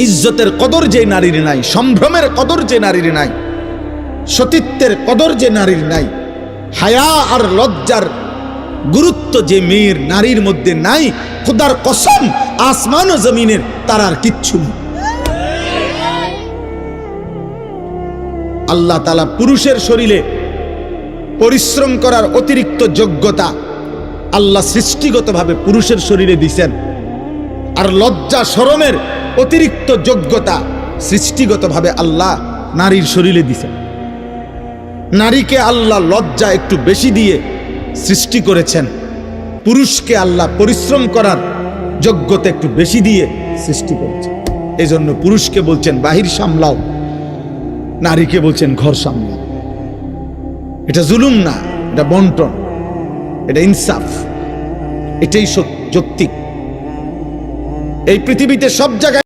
ইজ্জতের কদর যে নারীর নাই, সম্ভ্রমের কদর যে নারীর নাই, সতীত্বের কদর যে নারীর নাই, হায়া আর লজ্জার গুরুত্ব যে মেয়ের নারীর মধ্যে নাই, খোদার কসম আসমান ও জমিনের তার আর কিচ্ছু নেই। আল্লাহ তাআলা পুরুষের শরীরে পরিশ্রম করার অতিরিক্ত যোগ্যতা আল্লাহ সৃষ্টিগতভাবে পুরুষের শরীরে দিছেন, আর লজ্জা শরমের অতিরিক্ত যোগ্যতা সৃষ্টিগতভাবে আল্লাহ নারীর শরীরে দিছেন। নারীকে আল্লাহ লজ্জা একটু বেশি দিয়ে সৃষ্টি করেছেন, পুরুষকে আল্লাহ পরিশ্রম করার যোগ্যতা একটু বেশি দিয়ে সৃষ্টি করেছেন। এজন্য পুরুষকে বলছেন বাহির সামলাও, নারীকে বলছেন ঘর সামলাও। এটা জুলুম না, এটা বন্টন, এটা ইনসাফ, এটাই যৌক্তিক। এই পৃথিবীতে সব জায়গায়